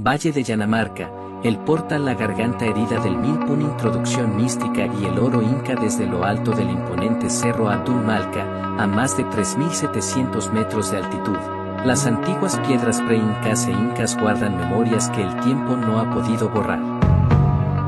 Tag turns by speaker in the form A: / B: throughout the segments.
A: Valle de Yanamarca, el portal La Garganta Herida del Milpún, introducción mística y el oro inca desde lo alto del imponente cerro Atunmalca, a más de 3.700 metros de altitud. Las antiguas piedras pre-incas e incas guardan memorias que el tiempo no ha podido borrar.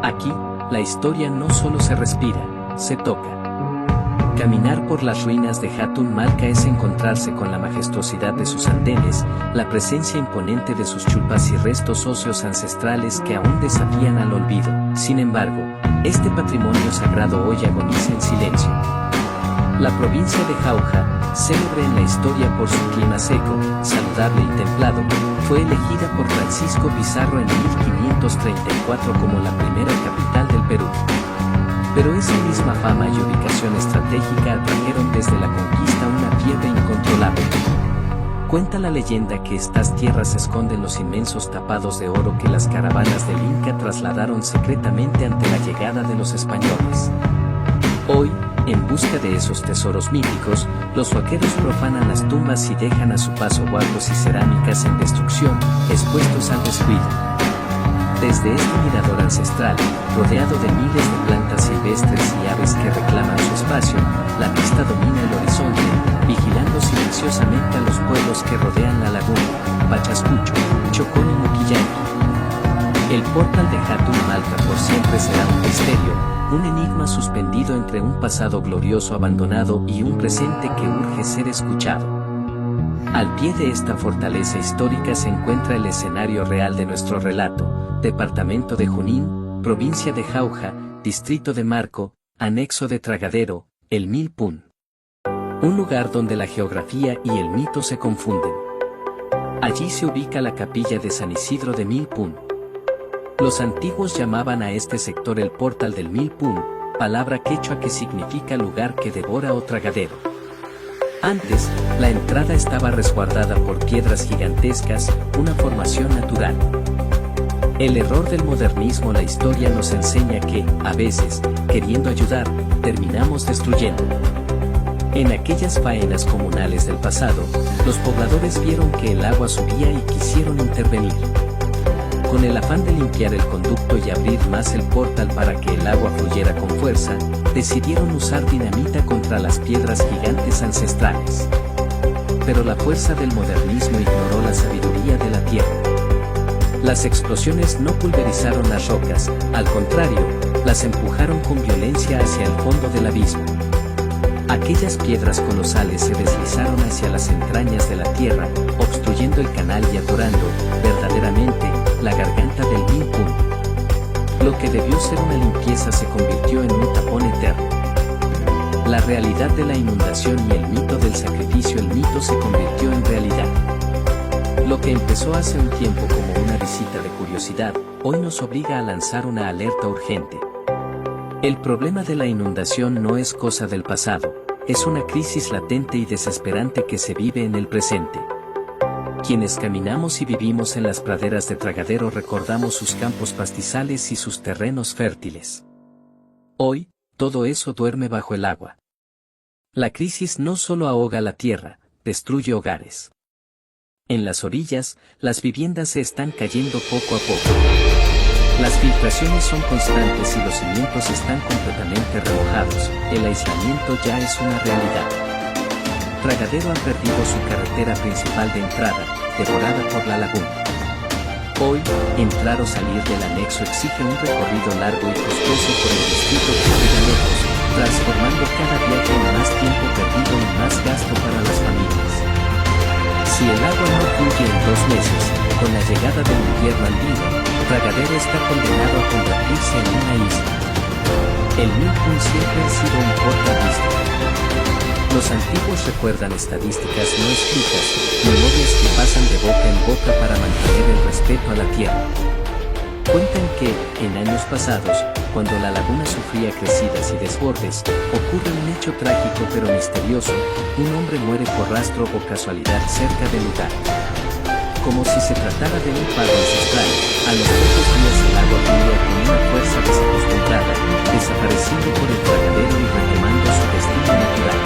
A: Aquí, la historia no solo se respira, se toca. Caminar por las ruinas de Atunmalca es encontrarse con la majestuosidad de sus andenes, la presencia imponente de sus chulpas y restos óseos ancestrales que aún desafían al olvido. Sin embargo, este patrimonio sagrado hoy agoniza en silencio. La provincia de Jauja, célebre en la historia por su clima seco, saludable y templado, fue elegida por Francisco Pizarro en 1534 como la primera capital del Perú. Pero esa misma fama y ubicación estratégica atrajeron desde la conquista una fiebre incontrolable. Cuenta la leyenda que estas tierras esconden los inmensos tapados de oro que las caravanas del Inca trasladaron secretamente ante la llegada de los españoles. Hoy, en busca de esos tesoros míticos, los vaqueros profanan las tumbas y dejan a su paso guardos y cerámicas en destrucción, expuestos al descuido. Desde este mirador ancestral, rodeado de miles de plantas silvestres y aves que reclaman su espacio, la vista domina el horizonte, vigilando silenciosamente a los pueblos que rodean la laguna: Pachascucho, Chocón y Muquillanqui. El portal de Atunmalca por siempre será un misterio, un enigma suspendido entre un pasado glorioso abandonado y un presente que urge ser escuchado. Al pie de esta fortaleza histórica se encuentra el escenario real de nuestro relato: Departamento de Junín, provincia de Jauja, distrito de Marco, anexo de Tragadero, el Milpún. Un lugar donde la geografía y el mito se confunden. Allí se ubica la capilla de San Isidro de Milpún. Los antiguos llamaban a este sector el portal del Milpún, palabra quechua que significa lugar que devora o tragadero. Antes, la entrada estaba resguardada por piedras gigantescas, una formación natural. El error del modernismo: la historia nos enseña que, a veces, queriendo ayudar, terminamos destruyendo. En aquellas faenas comunales del pasado, los pobladores vieron que el agua subía y quisieron intervenir. Con el afán de limpiar el conducto y abrir más el portal para que el agua fluyera con fuerza, decidieron usar dinamita contra las piedras gigantes ancestrales. Pero la fuerza del modernismo ignoró la sabiduría de la tierra. Las explosiones no pulverizaron las rocas, al contrario, las empujaron con violencia hacia el fondo del abismo. Aquellas piedras colosales se deslizaron hacia las entrañas de la tierra, obstruyendo el canal y atorando, verdaderamente, la garganta del Milpún. Lo que debió ser una limpieza se convirtió en un tapón eterno. La realidad de la inundación y el mito del sacrificio: el mito se convirtió en realidad. Lo que empezó hace un tiempo como una visita de curiosidad, hoy nos obliga a lanzar una alerta urgente. El problema de la inundación no es cosa del pasado, es una crisis latente y desesperante que se vive en el presente. Quienes caminamos y vivimos en las praderas de Tragadero recordamos sus campos pastizales y sus terrenos fértiles. Hoy, todo eso duerme bajo el agua. La crisis no solo ahoga la tierra, destruye hogares. En las orillas, las viviendas se están cayendo poco a poco. Las filtraciones son constantes y los cimientos están completamente remojados. El aislamiento ya es una realidad. Tragadero ha perdido su carretera principal de entrada, devorada por la laguna. Hoy, entrar o salir del anexo exige un recorrido largo y costoso por el distrito que queda lejos, transformando cada viaje en más tiempo perdido y más gasto para las familias. Si el agua no fluye en 2 meses, con la llegada del invierno andino, Tragadero está condenado a convertirse en una isla. El Milpún siempre ha sido un portal místico. Los antiguos recuerdan estadísticas no escritas, memorias que pasan de boca en boca para mantener el respeto a la tierra. Cuentan que, en años pasados, cuando la laguna sufría crecidas y desbordes, ocurre un hecho trágico pero misterioso: un hombre muere por rastro o casualidad cerca del lugar. Como si se tratara de un paro ancestral, a los pocos días el agua fluía con una fuerza desacostumbrada, desapareciendo por el Tragadero y retomando su destino natural.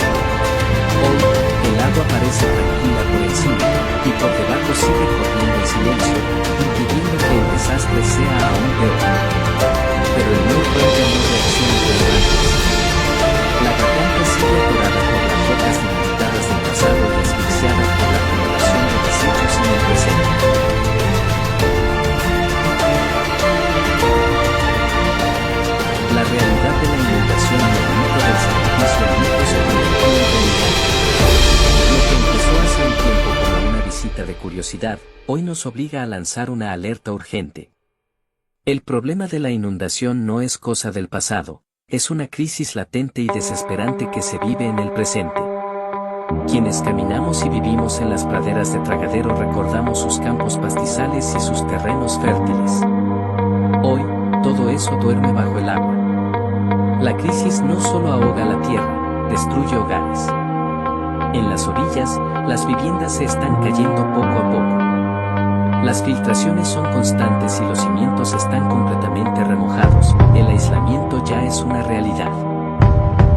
A: Hoy, el agua parece tranquila por encima, y por debajo sigue corriendo en silencio, impidiendo que curiosidad, hoy nos obliga a lanzar una alerta urgente. El problema de la inundación no es cosa del pasado, es una crisis latente y desesperante que se vive en el presente. Quienes caminamos y vivimos en las praderas de Tragadero recordamos sus campos pastizales y sus terrenos fértiles. Hoy, todo eso duerme bajo el agua. La crisis no solo ahoga la tierra, destruye hogares. En las orillas, las viviendas se están cayendo poco a poco. Las filtraciones son constantes y los cimientos están completamente remojados, el aislamiento ya es una realidad.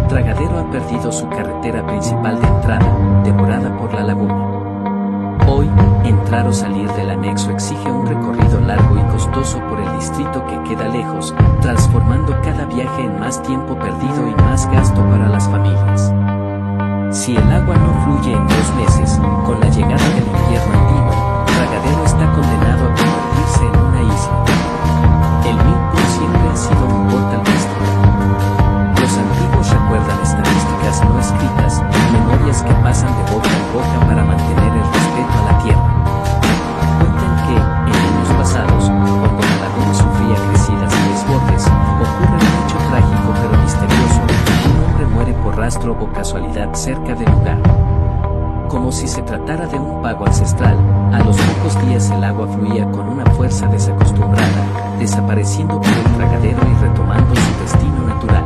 A: Tragadero ha perdido su carretera principal de entrada, devorada por la laguna. Hoy, entrar o salir del anexo exige un recorrido largo y costoso por el distrito que queda lejos, transformando cada viaje en más tiempo perdido y más gasto para las familias. Si el agua no fluye en 2 meses, con la llegada del invierno andino, Tragadero está condenado a convertirse en una isla. El Milpun siempre ha sido un portal turístico. Los antiguos recuerdan estadísticas no escritas, memorias que pasan de boca en boca para mantener el respeto a la tierra. Cuentan que, en años pasados, cuando la laguna sufría crecidas y desbordes, ocurre un hecho trágico pero misterioso: un hombre muere por rastro o casualidad cerca del lugar. Como si se tratara de un pago ancestral, a los pocos días el agua fluía con una fuerza desacostumbrada, desapareciendo por el Tragadero y retomando su destino natural.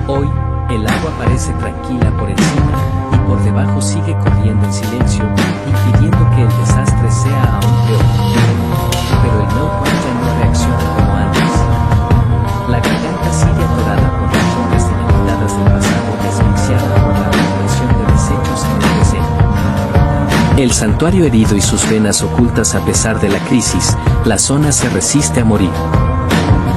A: Hoy, el agua parece tranquila por encima, y por debajo sigue corriendo en silencio, impidiendo que el desastre sea aún peor. Pero el Milpun ya no reacciona como antes. La garganta sigue atorada por las ondas inevitadas del pasado y asfixiada por la acumulación de desechos en el presente. El santuario herido y sus venas ocultas a pesar de la crisis, la zona se resiste a morir.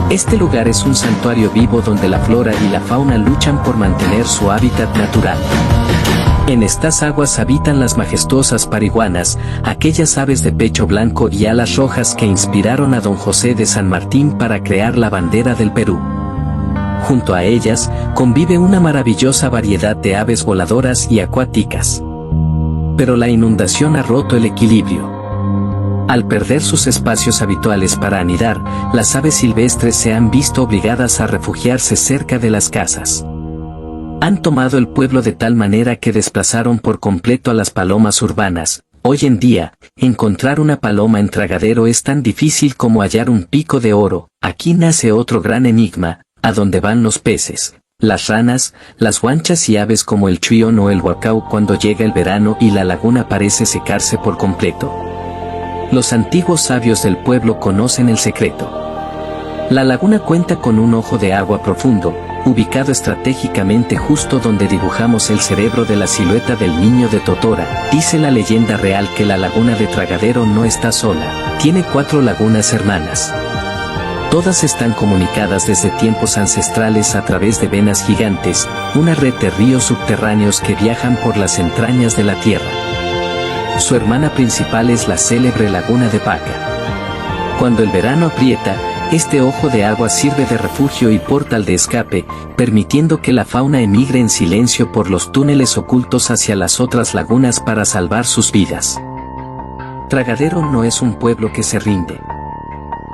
A: Este lugar es un santuario vivo donde la flora y la fauna luchan por mantener su hábitat natural. En estas aguas habitan las majestuosas pariguanas, aquellas aves de pecho blanco y alas rojas que inspiraron a Don José de San Martín para crear la bandera del Perú. Junto a ellas, convive una maravillosa variedad de aves voladoras y acuáticas. Pero la inundación ha roto el equilibrio. Al perder sus espacios habituales para anidar, las aves silvestres se han visto obligadas a refugiarse cerca de las casas. Han tomado el pueblo de tal manera que desplazaron por completo a las palomas urbanas. Hoy en día, encontrar una paloma en Tragadero es tan difícil como hallar un pico de oro. Aquí nace otro gran enigma: ¿a dónde van los peces, las ranas, las guanchas y aves como el chuión o el huacao cuando llega el verano y la laguna parece secarse por completo? Los antiguos sabios del pueblo conocen el secreto. La laguna cuenta con un ojo de agua profundo, ubicado estratégicamente justo donde dibujamos el cerebro de la silueta del niño de Totora. Dice la leyenda real que la laguna de Tragadero no está sola, tiene 4 lagunas hermanas. Todas están comunicadas desde tiempos ancestrales a través de venas gigantes, una red de ríos subterráneos que viajan por las entrañas de la tierra. Su hermana principal es la célebre Laguna de Paca. Cuando el verano aprieta, este ojo de agua sirve de refugio y portal de escape, permitiendo que la fauna emigre en silencio por los túneles ocultos hacia las otras lagunas para salvar sus vidas. Tragadero no es un pueblo que se rinde.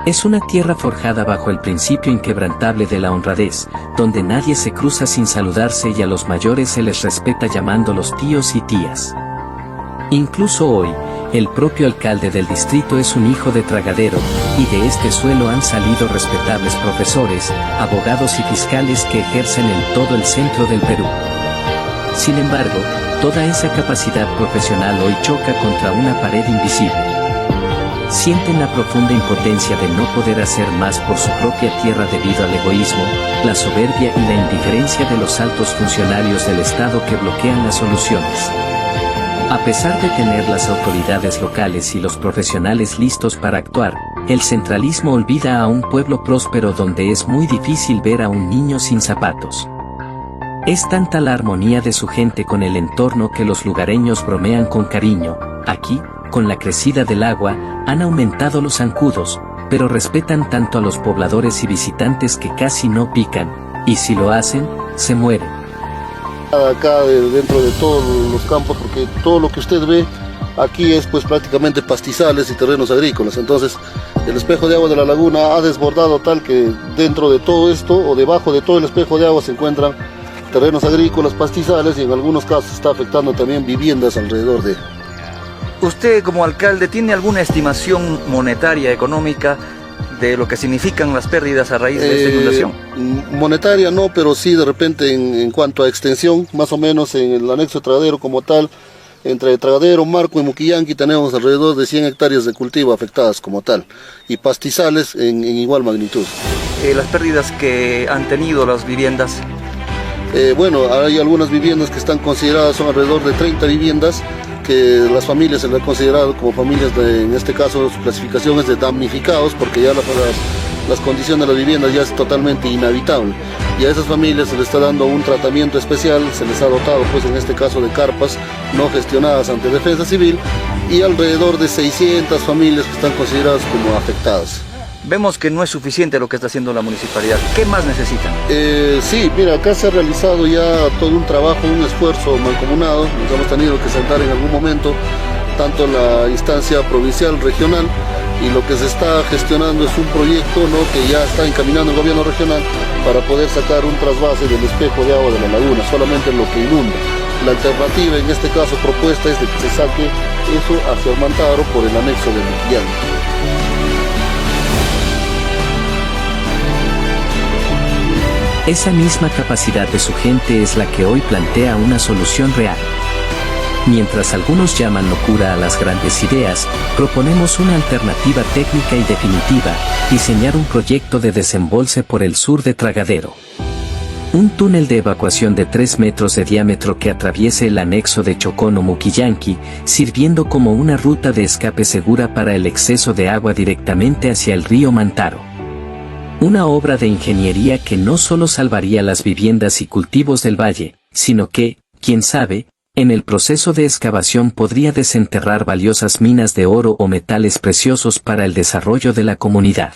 A: Es una tierra forjada bajo el principio inquebrantable de la honradez, donde nadie se cruza sin saludarse y a los mayores se les respeta llamándolos tíos y tías. Incluso hoy, el propio alcalde del distrito es un hijo de Tragadero, y de este suelo han salido respetables profesores, abogados y fiscales que ejercen en todo el centro del Perú. Sin embargo, toda esa capacidad profesional hoy choca contra una pared invisible. Sienten la profunda impotencia de no poder hacer más por su propia tierra debido al egoísmo, la soberbia y la indiferencia de los altos funcionarios del Estado que bloquean las soluciones. A pesar de tener las autoridades locales y los profesionales listos para actuar, el centralismo olvida a un pueblo próspero donde es muy difícil ver a un niño sin zapatos. Es tanta la armonía de su gente con el entorno que los lugareños bromean con cariño. Aquí, con la crecida del agua, han aumentado los zancudos, pero respetan tanto a los pobladores y visitantes que casi no pican, y si lo hacen, se mueren.
B: Acá dentro de todos los campos, porque todo lo que usted ve Aquí es pues prácticamente pastizales y terrenos agrícolas. Entonces el espejo de agua de la laguna ha desbordado tal que dentro de todo esto o debajo de todo el espejo de agua se encuentran terrenos agrícolas, pastizales, y en algunos casos está afectando también viviendas alrededor de.
C: ¿Usted como alcalde tiene alguna estimación monetaria, económica, de lo que significan las pérdidas a raíz de esta inundación?
B: Monetaria no, pero sí de repente en cuanto a extensión, más o menos en el anexo de Tragadero como tal, entre Tragadero, Marco y Muquillanqui tenemos alrededor de 100 hectáreas de cultivo afectadas como tal, y pastizales en igual magnitud.
C: Las pérdidas que han tenido las viviendas.
B: Bueno, hay algunas viviendas que están consideradas, son alrededor de 30 viviendas, que las familias se las han considerado como familias en este caso su clasificación es de damnificados, porque ya las condiciones de la vivienda ya es totalmente inhabitable, y a esas familias se les está dando un tratamiento especial, se les ha dotado pues en este caso de carpas no gestionadas ante Defensa Civil, y alrededor de 600 familias que están consideradas como afectadas.
C: Vemos que no es suficiente lo que está haciendo la municipalidad. ¿Qué más necesitan?
B: Sí, mira, acá se ha realizado ya todo un trabajo, un esfuerzo mancomunado. Nos hemos tenido que sentar en algún momento, tanto la instancia provincial, regional, y lo que se está gestionando es un proyecto, ¿no?, que ya está encaminando el gobierno regional para poder sacar un trasvase del espejo de agua de la laguna, solamente lo que inunda. La alternativa, en este caso propuesta, es de que se saque eso hacia Hermantaro por el anexo de Muquillanqui.
A: Esa misma capacidad de su gente es la que hoy plantea una solución real. Mientras algunos llaman locura a las grandes ideas, proponemos una alternativa técnica y definitiva: diseñar un proyecto de desembolse por el sur de Tragadero. Un túnel de evacuación de 3 metros de diámetro que atraviese el anexo de Chocón o Muquillanqui, sirviendo como una ruta de escape segura para el exceso de agua directamente hacia el río Mantaro. Una obra de ingeniería que no solo salvaría las viviendas y cultivos del valle, sino que, quién sabe, en el proceso de excavación podría desenterrar valiosas minas de oro o metales preciosos para el desarrollo de la comunidad.